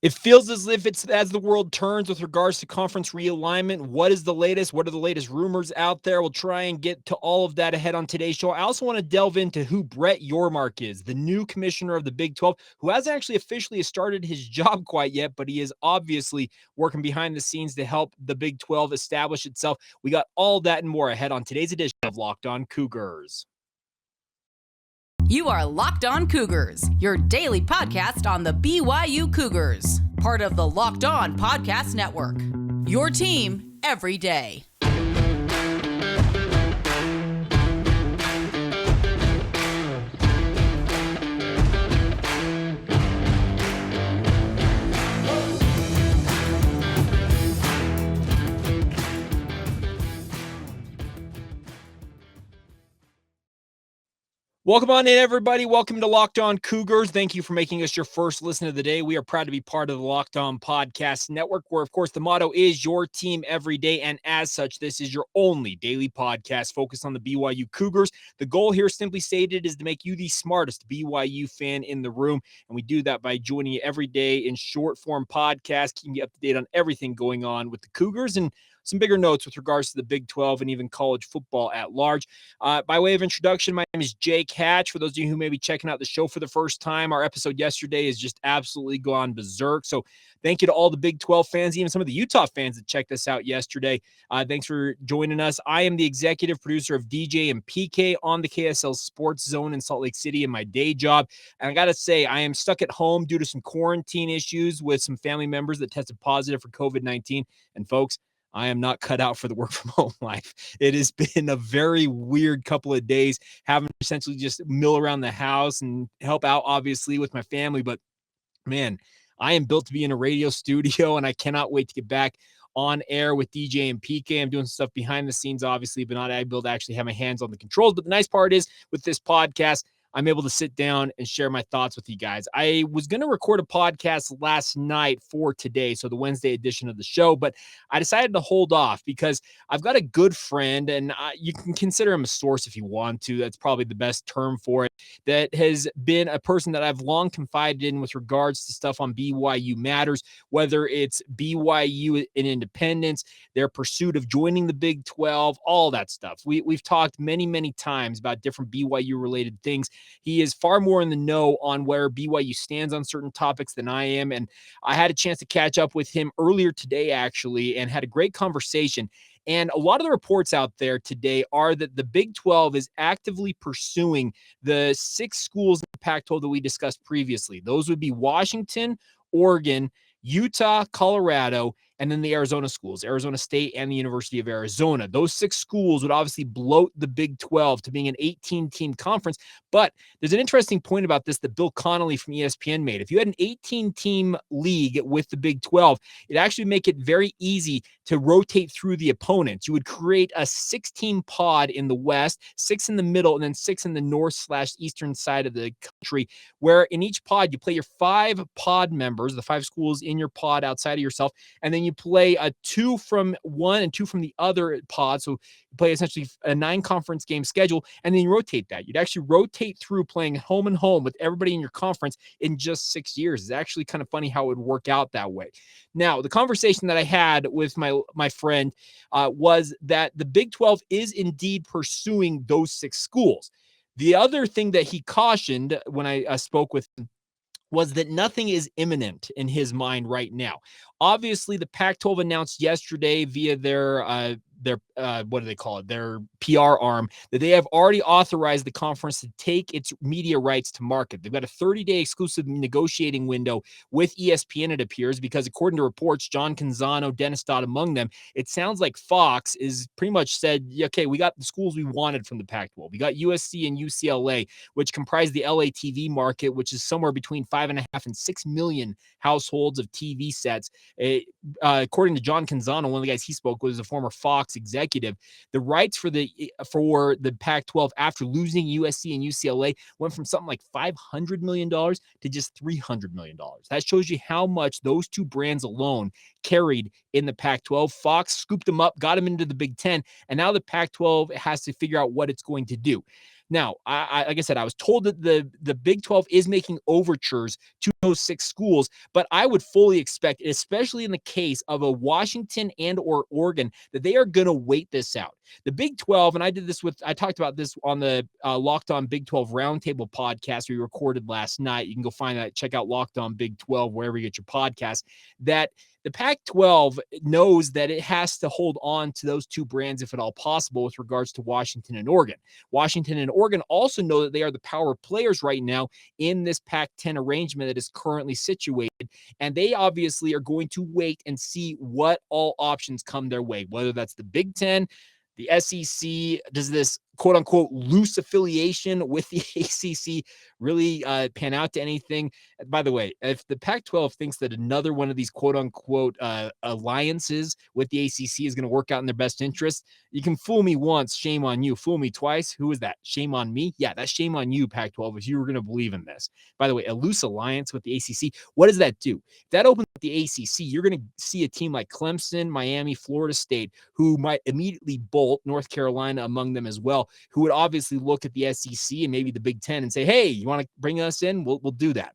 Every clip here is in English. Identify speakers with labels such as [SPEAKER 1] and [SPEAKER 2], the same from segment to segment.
[SPEAKER 1] It feels as if it's as the world turns with regards to conference realignment. What is the latest? What are the latest rumors out there? We'll try and get to all of that ahead on today's show. I also want to delve into who Brett Yormark is, the new commissioner of the Big 12, who hasn't actually officially started his job quite yet, but he is obviously working behind the scenes to help the Big 12 establish itself. We got all that and more ahead on today's edition of Locked On Cougars.
[SPEAKER 2] You are Locked On Cougars, your daily podcast on the BYU Cougars, part of the Locked On Podcast Network. Your team every day.
[SPEAKER 1] Welcome on in, everybody. Welcome to Locked On Cougars. Thank you for making us your first listen of the day. We are proud to be part of the Locked On Podcast Network, where, of course, the motto is your team every day. And as such, this is your only daily podcast focused on the BYU Cougars. The goal here, simply stated, is to make you the smartest BYU fan in the room. And we do that by joining you every day in short form podcasts, keeping you up to date on everything going on with the Cougars and some bigger notes with regards to the Big 12 and even college football at large. By way of introduction, my name is Jake Hatch. For those of you who may be checking out the show for the first time, our episode yesterday has just absolutely gone berserk. So thank you to all the Big 12 fans, even some of the Utah fans that checked us out yesterday. Thanks for joining us. I am the executive producer of DJ and PK on the KSL Sports Zone in Salt Lake City in my day job. And I got to say, I am stuck at home due to some quarantine issues with some family members that tested positive for COVID-19. And folks, I am not cut out for the work from home life. It has been a very weird couple of days, having to essentially just mill around the house and help out, obviously, with my family. But man, I am built to be in a radio studio, and I cannot wait to get back on air with DJ and PK. I'm doing stuff behind the scenes, obviously, but not able to actually have my hands on the controls. But the nice part is, with this podcast, I'm able to sit down and share my thoughts with you guys. I was going to record a podcast last night for today, so the Wednesday edition of the show, but I decided to hold off because I've got a good friend, and you can consider him a source if you want to. That's probably the best term for it, that has been a person that I've long confided in with regards to stuff on BYU Matters, whether it's BYU in independence, their pursuit of joining the Big 12, all that stuff. We've talked many, many times about different BYU-related things. He is far more in the know on where BYU stands on certain topics than I am. And I had a chance to catch up with him earlier today, actually, and had a great conversation. And a lot of the reports out there today are that the Big 12 is actively pursuing the 6 schools in the Pac-12 that we discussed previously. Those would be Washington, Oregon, Utah, Colorado, and then the Arizona schools, Arizona State and the University of Arizona. Those 6 schools would obviously bloat the Big 12 to being an 18-team conference. But there's an interesting point about this that Bill Connolly from ESPN made. If you had an 18-team league with the Big 12, it'd actually make it very easy to rotate through the opponents. You would create a 6-team pod in the West, 6 in the middle, and then 6 in the north/eastern side of the country, where in each pod you play your 5 pod members, the 5 schools in your pod outside of yourself, and then you play 2 from one and 2 from the other pod. So you play essentially a 9-conference game schedule, and then you rotate that. You'd actually rotate through playing home and home with everybody in your conference in just 6 years. It's actually kind of funny how it would work out that way. Now, the conversation that I had with my friend was that the Big 12 is indeed pursuing those 6 schools. The other thing that he cautioned when I spoke with him was that nothing is imminent in his mind right now. Obviously, the Pac-12 announced yesterday via their what do they call it? Their PR arm, that they have already authorized the conference to take its media rights to market. They've got a 30-day exclusive negotiating window with ESPN, it appears, because according to reports, John Canzano, Dennis Dodd among them, it sounds like Fox is pretty much said, okay, we got the schools we wanted from the Pac-12. We got USC and UCLA, which comprise the LA TV market, which is somewhere between 5.5 and 6 million households of TV sets. According to John Canzano, one of the guys he spoke with was a former Fox executive. The rights for the Pac-12 after losing USC and UCLA went from something like $500 million to just $300 million. That shows you how much those 2 brands alone carried in the Pac-12. Fox scooped them up, got them into the Big Ten, and now the Pac-12 has to figure out what it's going to do. Now, like I said, I was told that the Big 12 is making overtures to those 6 schools, but I would fully expect, especially in the case of a Washington and or Oregon, that they are going to wait this out. The Big 12, and I talked about this on the Locked On Big 12 Roundtable podcast we recorded last night. You can go find that, check out Locked On Big 12, wherever you get your podcast, that the Pac-12 knows that it has to hold on to those 2 brands, if at all possible, with regards to Washington and Oregon. Washington and Oregon also know that they are the power players right now in this Pac-10 arrangement that is currently situated, and they obviously are going to wait and see what all options come their way, whether that's the Big 10, the SEC. Does this quote unquote loose affiliation with the ACC really pan out to anything? By the way, if the Pac-12 thinks that another one of these quote unquote alliances with the ACC is going to work out in their best interest, you can fool me once, shame on you. Fool me twice, who is that? Shame on me? Yeah, that's shame on you, Pac-12, if you were going to believe in this. By the way, a loose alliance with the ACC, what does that do? If that opens up the ACC, you're going to see a team like Clemson, Miami, Florida State, who might immediately bolt, North Carolina among them as well, who would obviously look at the SEC and maybe the Big 10 and say, hey, you want to bring us in? We'll do that.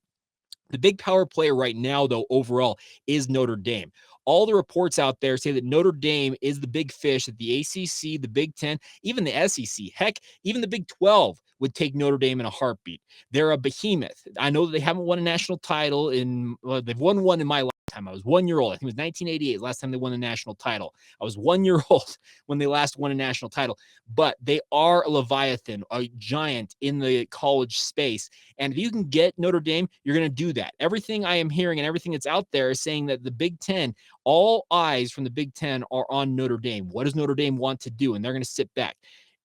[SPEAKER 1] The big power player right now, though, overall, is Notre Dame. All the reports out there say that Notre Dame is the big fish, that the ACC, the Big 10, even the SEC, heck, even the Big 12 would take Notre Dame in a heartbeat. They're a behemoth. I know that they haven't won a national title they've won one in my lifetime. I was 1 year old. I think it was 1988, last time they won a national title. I was 1 year old when they last won a national title, but they are a Leviathan, a giant in the college space. And if you can get Notre Dame, you're going to do that. Everything I am hearing and everything that's out there is saying that the Big 10, all eyes from the Big 10 are on Notre Dame. What does Notre Dame want to do? And they're going to sit back.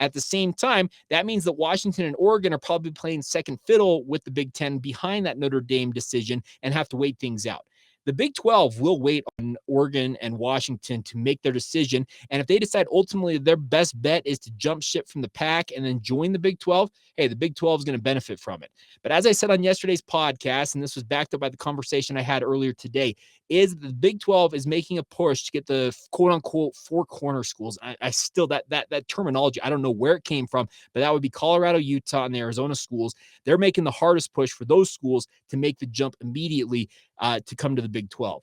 [SPEAKER 1] At the same time, that means that Washington and Oregon are probably playing second fiddle with the Big 10 behind that Notre Dame decision and have to wait things out. The Big 12 will wait on Oregon and Washington to make their decision. And if they decide ultimately their best bet is to jump ship from the pack and then join the Big 12, hey, the Big 12 is going to benefit from it. But as I said on yesterday's podcast, and this was backed up by the conversation I had earlier today, is the Big 12 is making a push to get the quote unquote 4 corner schools. I still, that terminology, I don't know where it came from, but that would be Colorado, Utah, and the Arizona schools. They're making the hardest push for those schools to make the jump immediately to come to the Big 12.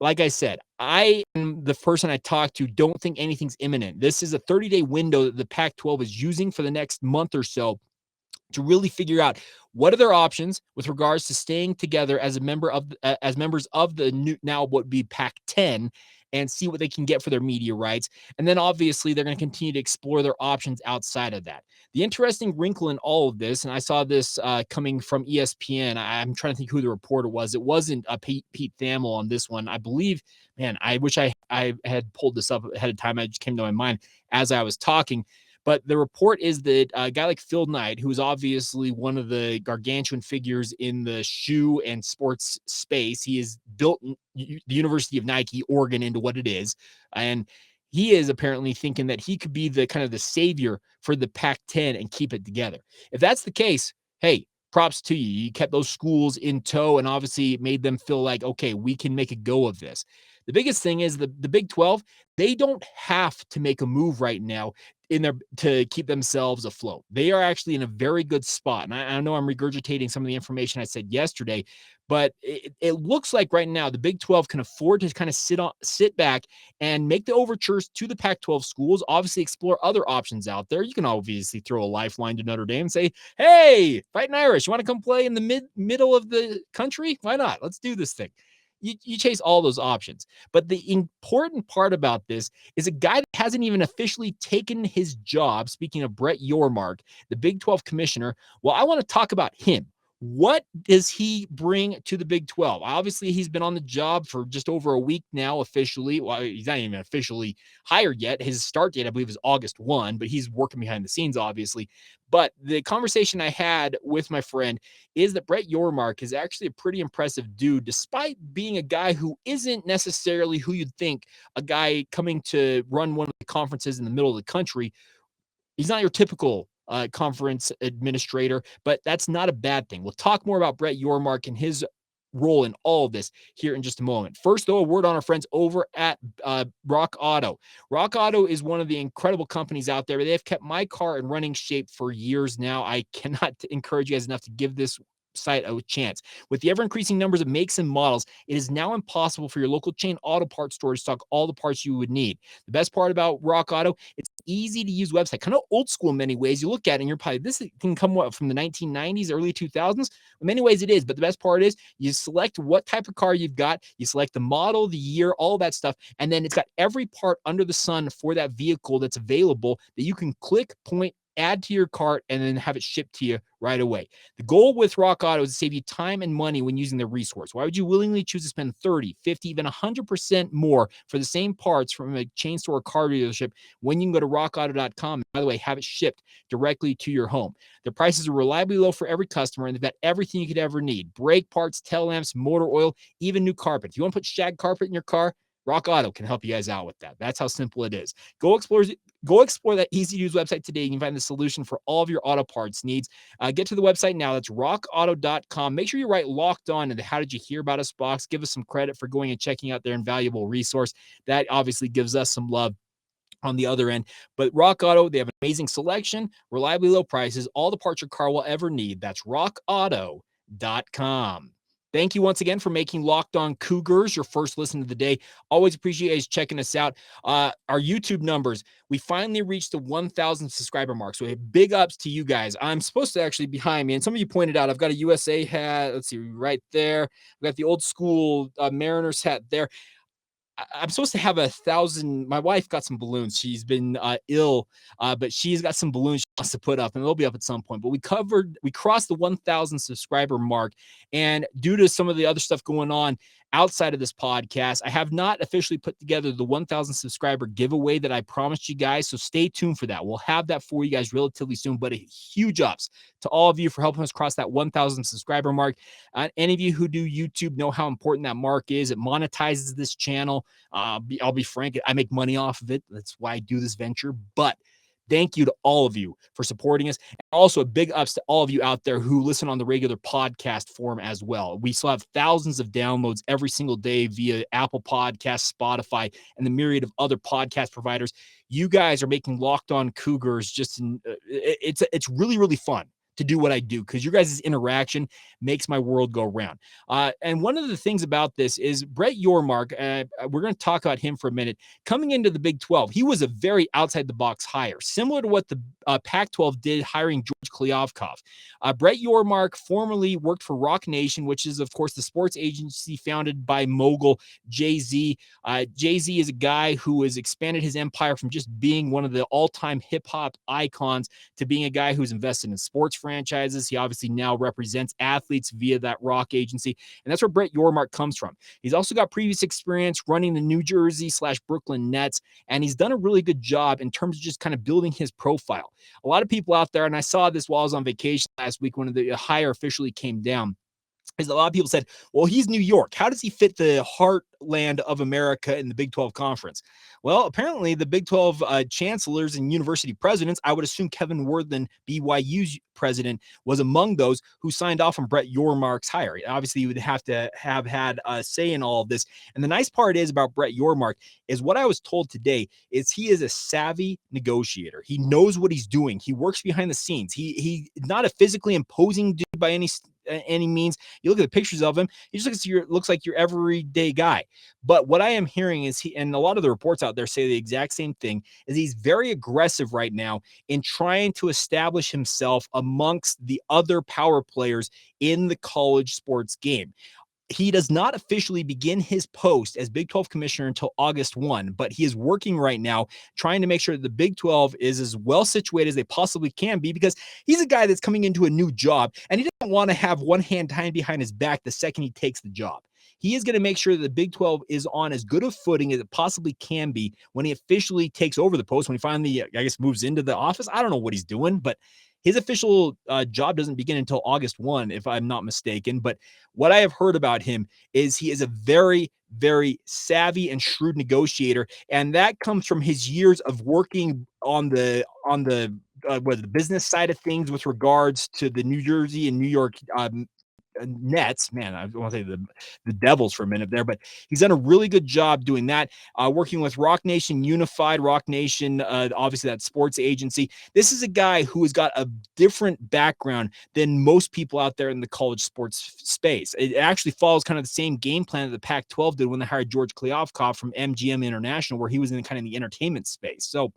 [SPEAKER 1] Like I said, I am the person I talk to, don't think anything's imminent. This is a 30-day window that the Pac-12 is using for the next month or so to really figure out what are their options with regards to staying together as members of the new, now what would be Pac-10, and see what they can get for their media rights. And then obviously they're going to continue to explore their options outside of that. The interesting wrinkle in all of this, and I saw this coming from ESPN, I'm trying to think who the reporter was. It wasn't Pete Thamel on this one. I believe, man, I wish I had pulled this up ahead of time. It just came to my mind as I was talking. But the report is that a guy like Phil Knight, who is obviously one of the gargantuan figures in the shoe and sports space, he has built the University of Nike, Oregon, into what it is. And he is apparently thinking that he could be the kind of the savior for the Pac-10 and keep it together. If that's the case, hey, props to you. You kept those schools in tow and obviously made them feel like, okay, we can make a go of this. The biggest thing is the Big 12, they don't have to make a move right now to keep themselves afloat. They are actually in a very good spot. And I know I'm regurgitating some of the information I said yesterday, but it looks like right now the Big 12 can afford to kind of sit back and make the overtures to the Pac-12 schools, obviously explore other options out there. You can obviously throw a lifeline to Notre Dame and say, hey, Fighting Irish, you want to come play in the middle of the country? Why not? Let's do this thing. You chase all those options. But the important part about this is a guy that hasn't even officially taken his job. Speaking of Brett Yormark, the Big 12 commissioner, well, I want to talk about him. What does he bring to the Big 12? Obviously, he's been on the job for just over a week now officially. Well, he's not even officially hired yet. His start date, I believe, is August 1, but he's working behind the scenes, obviously. But the conversation I had with my friend is that Brett Yormark is actually a pretty impressive dude, despite being a guy who isn't necessarily who you'd think, a guy coming to run one of the conferences in the middle of the country. He's not your typical conference administrator, but that's not a bad thing. We'll talk more about Brett Yormark and his role in all of this here in just a moment. First, though, a word on our friends over at Rock Auto. Rock Auto is one of the incredible companies out there. They have kept my car in running shape for years now. I cannot encourage you guys enough to give this site a chance. With the ever-increasing numbers of makes and models, it is now impossible for your local chain auto parts store to stock all the parts you would need. The best part about Rock Auto, it's easy to use website, kind of old school in many ways. You look at it and you're probably, this can come from the 1990s, early 2000s. In many ways it is, but the best part is you select what type of car you've got, you select the model, the year, all that stuff, and then it's got every part under the sun for that vehicle that's available that you can click, point, add to your cart, and then have it shipped to you right away. The goal with Rock Auto is to save you time and money when using the resource. Why would you willingly choose to spend 30, 50, even 100% more for the same parts from a chain store or car dealership when you can go to rockauto.com and, by the way, have it shipped directly to your home? The prices are reliably low for every customer, and they've got everything you could ever need: brake parts, tail lamps, motor oil, even new carpet. If you want to put shag carpet in your car, Rock Auto can help you guys out with that. That's how simple it is. Go explore that easy-to-use website today. You can find the solution for all of your auto parts needs. Get to the website now. That's rockauto.com. Make sure you write Locked On in the How Did You Hear About Us box. Give us some credit for going and checking out their invaluable resource. That obviously gives us some love on the other end. But Rock Auto, they have an amazing selection, reliably low prices, all the parts your car will ever need. That's rockauto.com. Thank you once again for making Locked On Cougars your first listen of the day. Always appreciate you guys checking us out. Our YouTube numbers, we finally reached the 1,000 subscriber mark. So big ups to you guys. I'm supposed to actually behind me, and some of you pointed out, I've got a USA hat. Let's see, right there. I've got the old school Mariners hat there. I'm supposed to have 1,000. My wife got some balloons. She's been ill, but she's got some balloons she wants to put up, and they'll be up at some point. But we crossed the 1,000 subscriber mark. And due to some of the other stuff going on outside of this podcast, I have not officially put together the 1,000 subscriber giveaway that I promised you guys. So stay tuned for that. We'll have that for you guys relatively soon, but a huge ups to all of you for helping us cross that 1,000 subscriber mark. Any of you who do YouTube know how important that mark is. It monetizes this channel. I'll be frank, I make money off of it. That's why I do this venture. But thank you to all of you for supporting us. And also a big ups to all of you out there who listen on the regular podcast form as well. We still have thousands of downloads every single day via Apple Podcasts, Spotify, and the myriad of other podcast providers. You guys are making Locked On Cougars it's really, really fun to do what I do, because your guys' interaction makes my world go round. And one of the things about this is Brett Yormark, we're going to talk about him for a minute. Coming into the Big 12, he was a very outside-the-box hire, similar to what the Pac-12 did hiring George Kliavkoff. Brett Yormark formerly worked for Rock Nation, which is, of course, the sports agency founded by mogul Jay-Z. Jay-Z is a guy who has expanded his empire from just being one of the all-time hip-hop icons to being a guy who's invested in sports franchises. He obviously now represents athletes via that Rock agency, and that's where Brett Yormark comes from. He's also got previous experience running the New Jersey/Brooklyn Nets, and he's done a really good job in terms of just kind of building his profile. A lot of people out there, and I saw this while I was on vacation last week when the hire officially came down, is a lot of people said, well, he's New York. How does he fit the heartland of America in the Big 12 conference? Well, apparently the Big 12 chancellors and university presidents, I would assume Kevin Worthen, BYU's president, was among those who signed off on Brett Yormark's hire. Obviously, you would have to have had a say in all of this. And the nice part is about Brett Yormark is what I was told today is he is a savvy negotiator. He knows what he's doing. He works behind the scenes. He's not a physically imposing dude by any means. You look at the pictures of him, he just looks like your everyday guy. But what I am hearing is and a lot of the reports out there say the exact same thing, is he's very aggressive right now in trying to establish himself amongst the other power players in the college sports game. He does not officially begin his post as Big 12 commissioner until August 1, but he is working right now trying to make sure that the Big 12 is as well situated as they possibly can be, because he's a guy that's coming into a new job and he doesn't want to have one hand tied behind his back the second he takes the job. He is going to make sure that the Big 12 is on as good a footing as it possibly can be when he officially takes over the post, when he finally, I guess, moves into the office. I don't know what he's doing, but his official job doesn't begin until August 1, if I'm not mistaken. But what I have heard about him is he is a very, very savvy and shrewd negotiator. And that comes from his years of working on the business side of things with regards to the New Jersey and New York Nets, man, I want to say the Devils for a minute there, but he's done a really good job doing that, working with Rock Nation Unified, Rock Nation, obviously that sports agency. This is a guy who has got a different background than most people out there in the college sports space. It actually follows kind of the same game plan that the Pac-12 did when they hired George Kliavkoff from MGM International, where he was in kind of the entertainment space. So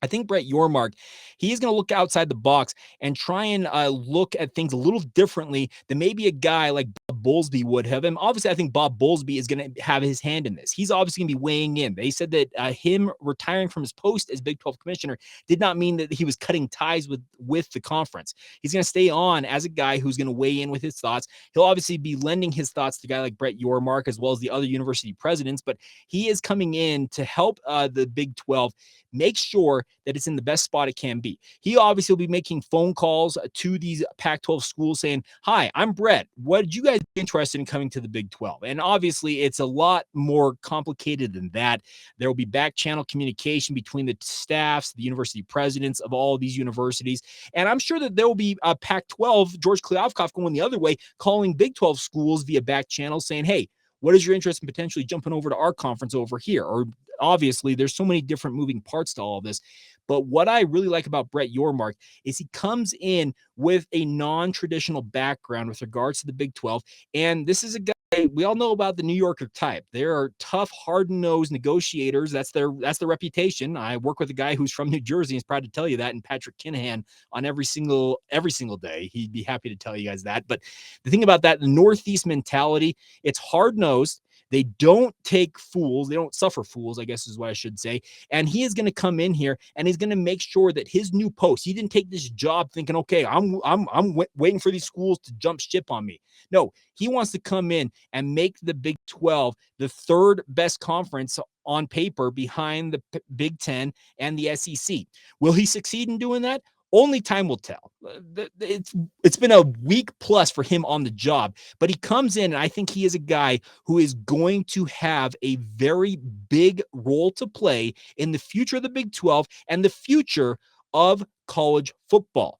[SPEAKER 1] I think Brett Yormark, he is going to look outside the box and try and look at things a little differently than maybe a guy like Bob Bowlesby would have. And obviously, I think Bob Bowlesby is going to have his hand in this. He's obviously going to be weighing in. They said that him retiring from his post as Big 12 commissioner did not mean that he was cutting ties with the conference. He's going to stay on as a guy who's going to weigh in with his thoughts. He'll obviously be lending his thoughts to a guy like Brett Yormark as well as the other university presidents, but he is coming in to help the Big 12 make sure that it's in the best spot it can be. He obviously will be making phone calls to these Pac-12 schools saying, hi, I'm Brett. Would you guys be interested in coming to the Big 12? And obviously, it's a lot more complicated than that. There will be back channel communication between the staffs, the university presidents of all of these universities. And I'm sure that there will be a Pac-12, George Kliavkoff going the other way, calling Big 12 schools via back channel saying, hey, what is your interest in potentially jumping over to our conference over here? Or obviously, there's so many different moving parts to all of this. But what I really like about Brett Yormark is he comes in with a non-traditional background with regards to the Big 12. And this is a guy, we all know about the New Yorker type. They are tough, hard-nosed negotiators. That's their reputation. I work with a guy who's from New Jersey. He's proud to tell you that, and Patrick Kinahan on every single day. He'd be happy to tell you guys that. But the thing about that, the Northeast mentality, it's hard-nosed. They don't take fools. They don't suffer fools, I guess is what I should say. And he is going to come in here and he's going to make sure that his new post, he didn't take this job thinking, okay, I'm waiting for these schools to jump ship on me. No, he wants to come in and make the Big 12 the third best conference on paper behind the Big 10 and the SEC. Will he succeed in doing that? Only time will tell. It's been a week plus for him on the job, but he comes in, and I think he is a guy who is going to have a very big role to play in the future of the Big 12 and the future of college football.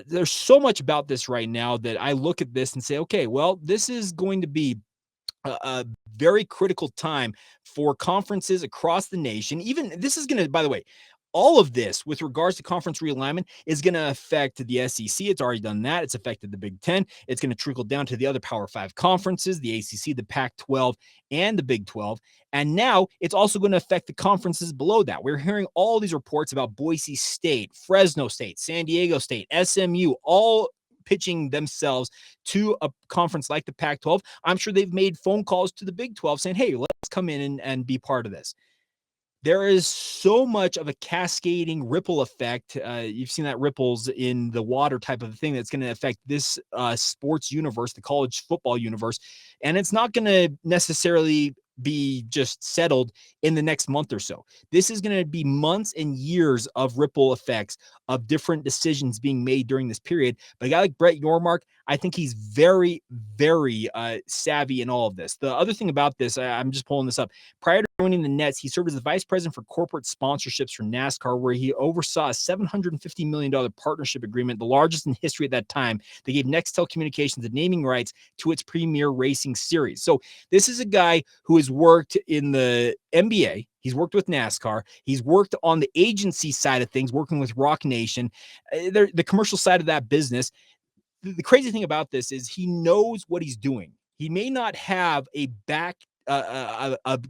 [SPEAKER 1] There's so much about this right now that I look at this and say, okay, well, this is going to be a very critical time for conferences across the nation. Even this is going to, by the way, all of this with regards to conference realignment is going to affect the SEC. It's already done that. It's affected the Big 10. It's going to trickle down to the other Power 5 conferences, the ACC, the Pac-12, and the Big 12. And now it's also going to affect the conferences below that. We're hearing all these reports about Boise State, Fresno State, San Diego State, SMU, all pitching themselves to a conference like the Pac-12. I'm sure they've made phone calls to the Big 12 saying, hey, let's come in and be part of this. There is so much of a cascading ripple effect. You've seen that ripples in the water type of thing that's going to affect this sports universe, the college football universe. And it's not going to necessarily be just settled in the next month or so. This is going to be months and years of ripple effects of different decisions being made during this period. But a guy like Brett Yormark, I think he's very, very savvy in all of this. The other thing about this, I'm just pulling this up. Prior to joining the Nets, he served as the vice president for corporate sponsorships for NASCAR, where he oversaw a $750 million partnership agreement, the largest in history at that time. They gave Nextel Communications the naming rights to its premier racing series. So this is a guy who has worked in the NBA. He's worked with NASCAR. He's worked on the agency side of things, working with Rock Nation, the commercial side of that business. The crazy thing about this is he knows what he's doing. He may not have a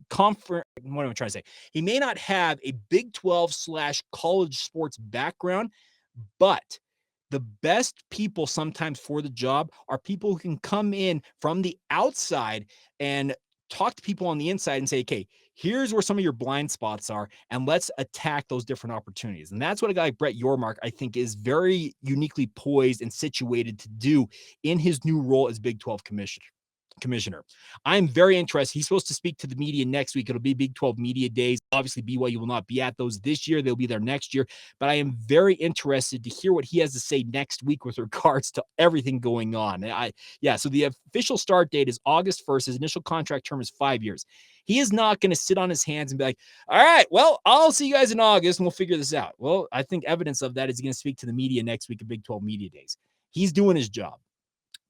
[SPEAKER 1] conference. What am I trying to say? He may not have a Big 12 / college sports background, but the best people sometimes for the job are people who can come in from the outside and talk to people on the inside and say, okay, here's where some of your blind spots are, and let's attack those different opportunities. And that's what a guy like Brett Yormark, I think, is very uniquely poised and situated to do in his new role as Big 12 commissioner. I'm very interested. He's supposed to speak to the media next week. It'll be Big 12 Media Days. Obviously, BYU will not be at those this year. They'll be there next year. But I am very interested to hear what he has to say next week with regards to everything going on. So the official start date is August 1st. His initial contract term is 5 years. He is not going to sit on his hands and be like, all right, well, I'll see you guys in August and we'll figure this out. Well, I think evidence of that is he's going to speak to the media next week at Big 12 Media Days. He's doing his job.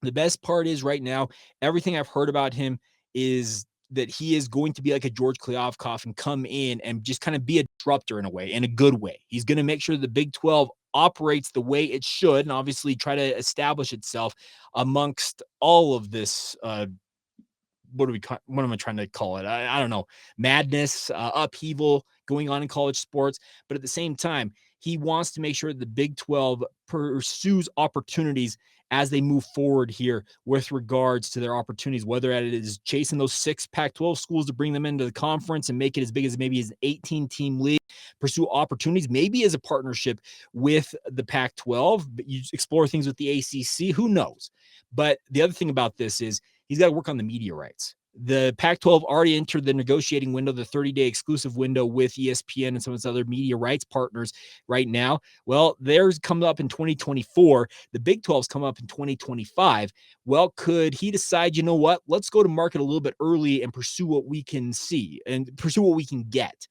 [SPEAKER 1] The best part is right now, everything I've heard about him is that he is going to be like a George Kliavkoff and come in and just kind of be a disruptor in a way, in a good way. He's going to make sure the Big 12 operates the way it should and obviously try to establish itself amongst all of this what am I trying to call it? I don't know, madness, upheaval going on in college sports. But at the same time, he wants to make sure the Big 12 pursues opportunities as they move forward here with regards to their opportunities, whether it is chasing those 6 Pac-12 schools to bring them into the conference and make it as big as maybe as an 18-team league, pursue opportunities, maybe as a partnership with the Pac-12, but you explore things with the ACC, who knows? But the other thing about this is he's got to work on the media rights. The Pac-12 already entered the negotiating window, the 30-day exclusive window with ESPN and some of its other media rights partners right now. Well, theirs come up in 2024. The Big 12's come up in 2025. Well, could he decide, you know what, let's go to market a little bit early and pursue what we can see and pursue what we can get?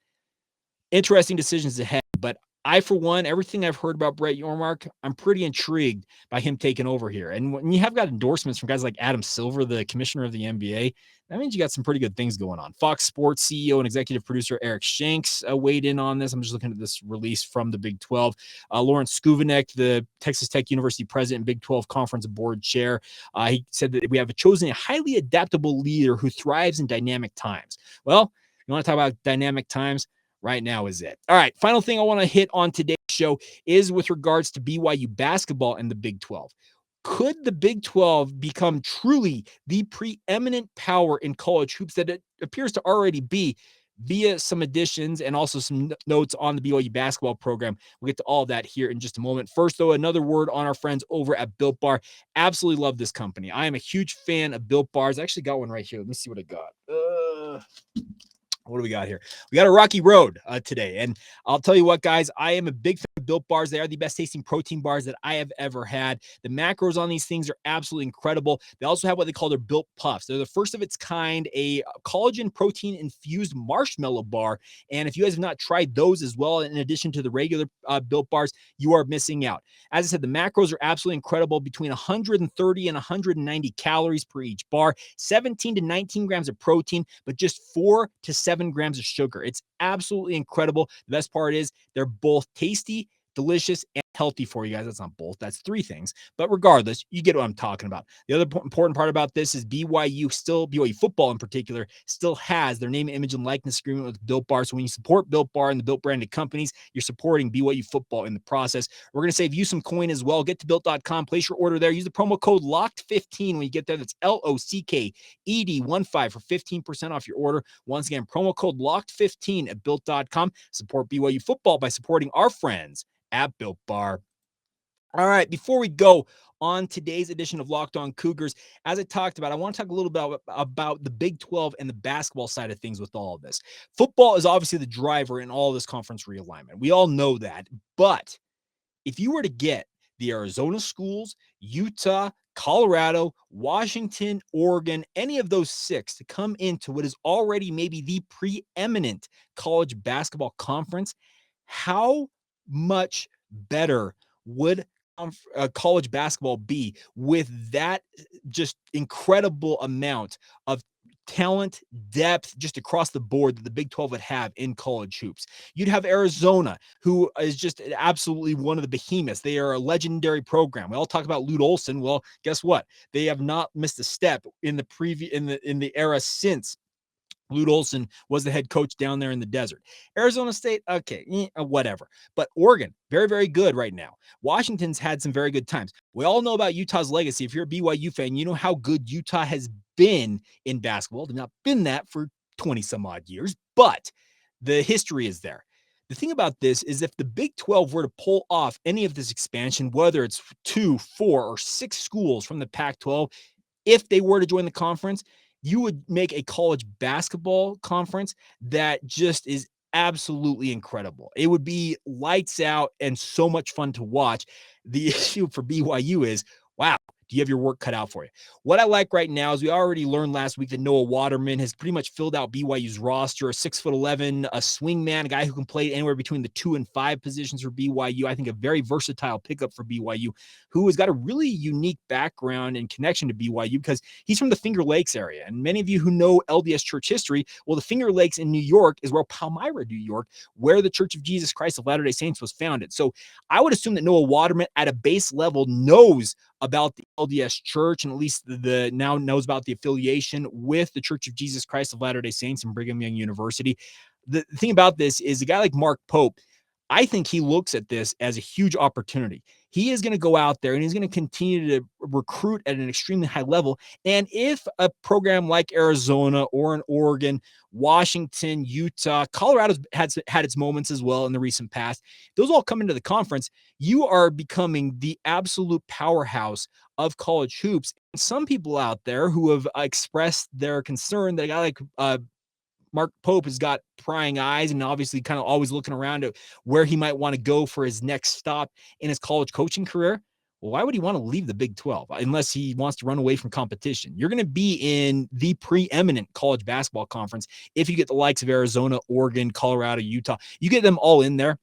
[SPEAKER 1] Interesting decisions ahead, but I, for one, everything I've heard about Brett Yormark, I'm pretty intrigued by him taking over here. And when you have got endorsements from guys like Adam Silver, the commissioner of the NBA, that means you got some pretty good things going on. Fox Sports CEO and executive producer Eric Shanks weighed in on this. I'm just looking at this release from the Big 12. Lawrence Skuvanek, the Texas Tech University president and Big 12 Conference Board chair, he said that we have chosen a highly adaptable leader who thrives in dynamic times. Well, you want to talk about dynamic times? Right now is it. All right, final thing I want to hit on today's show is with regards to BYU basketball and the Big 12. Could the Big 12 become truly the preeminent power in college hoops that it appears to already be via some additions and also some notes on the BYU basketball program? We'll get to all of that here in just a moment. First, though, another word on our friends over at Built Bar. Absolutely love this company. I am a huge fan of Built Bars. I actually got one right here. Let me see what I got. What do we got here? We got a rocky road today. And I'll tell you what, guys, I am a big fan of Built Bars. They are the best tasting protein bars that I have ever had. The macros on these things are absolutely incredible. They also have what they call their Built Puffs. They're the first of its kind, a collagen protein infused marshmallow bar. And if you guys have not tried those as well, in addition to the regular Built Bars, you are missing out. As I said, the macros are absolutely incredible, between 130 and 190 calories per each bar, 17 to 19 grams of protein, but just 4 to 7 grams of sugar. It's absolutely incredible. The best part is they're both tasty, delicious, and healthy for you guys. That's not both. That's 3 things. But regardless, you get what I'm talking about. The other important part about this is BYU football in particular, still has their name, image, and likeness agreement with Built Bar. So when you support Built Bar and the Built branded companies, you're supporting BYU football in the process. We're going to save you some coin as well. Get to Built.com, place your order there. Use the promo code LOCKED15 when you get there. That's LOCKED15 for 15% off your order. Once again, promo code LOCKED15 at Built.com. Support BYU football by supporting our friends at Built Bar. All right, before we go on today's edition of Locked On Cougars, as I talked about, I want to talk a little bit about the Big 12 and the basketball side of things with all of this. Football is obviously the driver in all of this conference realignment. We all know that. But if you were to get the Arizona schools, Utah, Colorado, Washington, Oregon, any of those 6 to come into what is already maybe the preeminent college basketball conference, how much better would college basketball be with that just incredible amount of talent, depth, just across the board that the Big 12 would have in college hoops? You'd have Arizona, who is just absolutely one of the behemoths. They are a legendary program. We all talk about Lute Olson. Well, guess what? They have not missed a step in the era since Lute Olson was the head coach down there in the desert. Arizona State, okay, whatever. But Oregon, very, very good right now. Washington's had some very good times. We all know about Utah's legacy. If you're a BYU fan, you know how good Utah has been in basketball. They've not been that for 20 some odd years, but the history is there. The thing about this is if the Big 12 were to pull off any of this expansion, whether it's 2, 4, or 6 schools from the Pac-12, if they were to join the conference, you would make a college basketball conference that just is absolutely incredible. It would be lights out and so much fun to watch. The issue for BYU is, wow, do you have your work cut out for you? What I like right now is we already learned last week that Noah Waterman has pretty much filled out BYU's roster, a 6'11", a swingman, a guy who can play anywhere between the 2 and 5 positions for BYU. I think a very versatile pickup for BYU, who has got a really unique background and connection to BYU because he's from the Finger Lakes area. And many of you who know LDS church history, well, the Finger Lakes in New York is where Palmyra, New York, where the Church of Jesus Christ of Latter-day Saints was founded. So I would assume that Noah Waterman at a base level knows about the LDS church and at least the now knows about the affiliation with the Church of Jesus Christ of Latter-day Saints and Brigham Young University. The thing about this is a guy like Mark Pope, I think he looks at this as a huge opportunity. He is going to go out there and he's going to continue to recruit at an extremely high level. And if a program like Arizona or an Oregon, Washington, Utah, Colorado's had its moments as well in the recent past, those all come into the conference, you are becoming the absolute powerhouse of college hoops. Some people out there who have expressed their concern that a guy like Mark Pope has got prying eyes and obviously kind of always looking around at where he might want to go for his next stop in his college coaching career. Well, why would he want to leave the Big 12 unless he wants to run away from competition? You're going to be in the preeminent college basketball conference if you get the likes of Arizona, Oregon, Colorado, Utah. You get them all in there.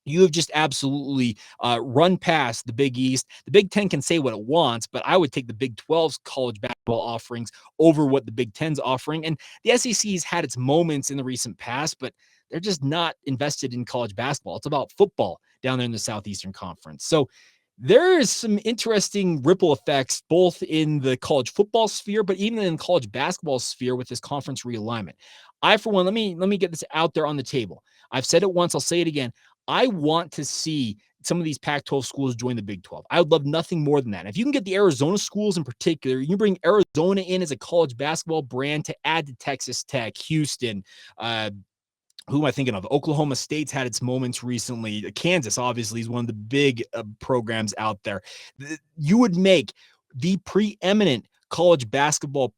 [SPEAKER 1] You have just absolutely run past the Big East. The Big Ten can say what it wants, but I would take the Big 12's college basketball offerings over what the Big Ten's offering. And the SEC has had its moments in the recent past, but they're just not invested in college basketball. It's about football down there in the Southeastern Conference. So there is some interesting ripple effects both in the college football sphere, but even in the college basketball sphere with this conference realignment. I, for one, let me get this out there on the table. I've said it once, I'll say it again. I want to see some of these Pac-12 schools join the Big 12. I would love nothing more than that. If you can get the Arizona schools in particular, you bring Arizona in as a college basketball brand to add to Texas Tech, Houston, who am I thinking of? Oklahoma State's had its moments recently. Kansas, obviously, is one of the big programs out there. You would make the preeminent college basketball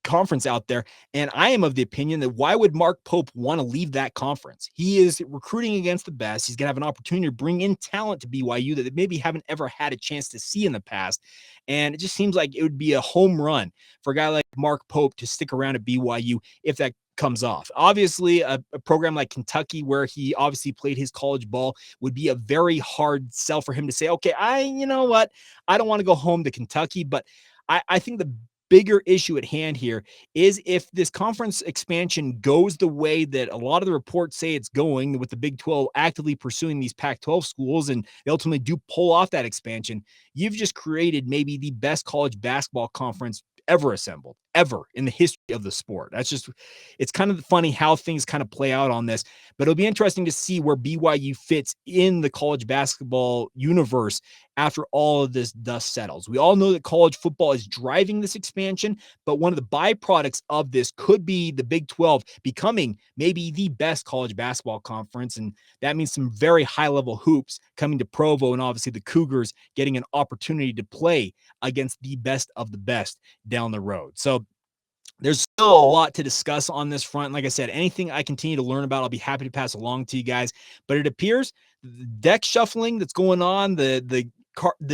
[SPEAKER 1] conference out there. And I am of the opinion that why would Mark Pope want to leave that conference? He is recruiting against the best. He's going to have an opportunity to bring in talent to BYU that they maybe haven't ever had a chance to see in the past. And it just seems like it would be a home run for a guy like Mark Pope to stick around at BYU if that comes off. Obviously, a program like Kentucky, where he obviously played his college ball, would be a very hard sell for him to say, okay, you know what? I don't want to go home to Kentucky, but I think the bigger issue at hand here is if this conference expansion goes the way that a lot of the reports say it's going, with the Big 12 actively pursuing these Pac-12 schools, and they ultimately do pull off that expansion, you've just created maybe the best college basketball conference ever assembled, ever in the history of the sport. It's kind of funny how things kind of play out on this, but it'll be interesting to see where BYU fits in the college basketball universe after all of this dust settles. We all know that college football is driving this expansion, but one of the byproducts of this could be the Big 12 becoming maybe the best college basketball conference. And that means some very high-level hoops coming to Provo, and obviously the Cougars getting an opportunity to play against the best of the best down the road. So there's still a lot to discuss on this front. Like I said, anything I continue to learn about, I'll be happy to pass along to you guys. But it appears the deck shuffling that's going on, the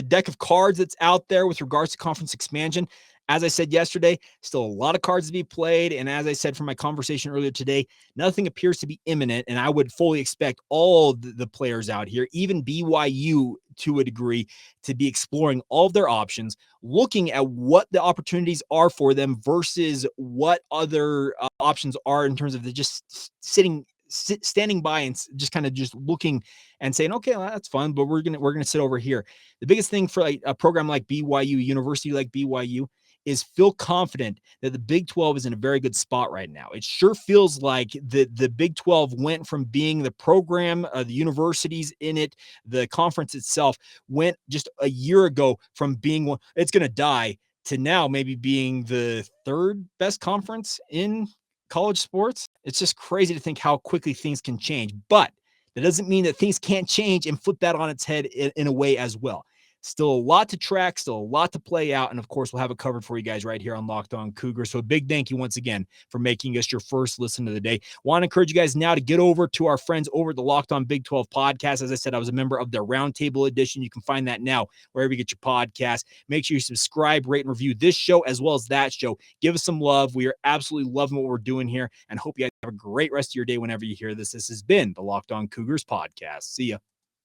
[SPEAKER 1] deck of cards that's out there with regards to conference expansion, as I said yesterday, still a lot of cards to be played. And as I said from my conversation earlier today, nothing appears to be imminent. And I would fully expect all the players out here, even BYU to a degree, to be exploring all of their options, looking at what the opportunities are for them versus what other options are in terms of the just standing by and just kind of just looking and saying, okay, well, that's fun, but we're gonna sit over here. The biggest thing for a program like BYU, university like BYU, is feel confident that the Big 12 is in a very good spot right now. It sure feels like the Big 12 went from being the program, the universities in it, the conference itself went just a year ago from being one, it's going to die, to now maybe being the third best conference in college sports. It's just crazy to think how quickly things can change, but that doesn't mean that things can't change and flip that on its head in a way as well. Still a lot to track, still a lot to play out. And of course, we'll have it covered for you guys right here on Locked On Cougars. So a big thank you once again for making us your first listen of the day. Want to encourage you guys now to get over to our friends over at the Locked On Big 12 podcast. As I said, I was a member of their Roundtable edition. You can find that now wherever you get your podcast. Make sure you subscribe, rate, and review this show as well as that show. Give us some love. We are absolutely loving what we're doing here, and hope you guys have a great rest of your day whenever you hear this. This has been the Locked On Cougars podcast. See ya.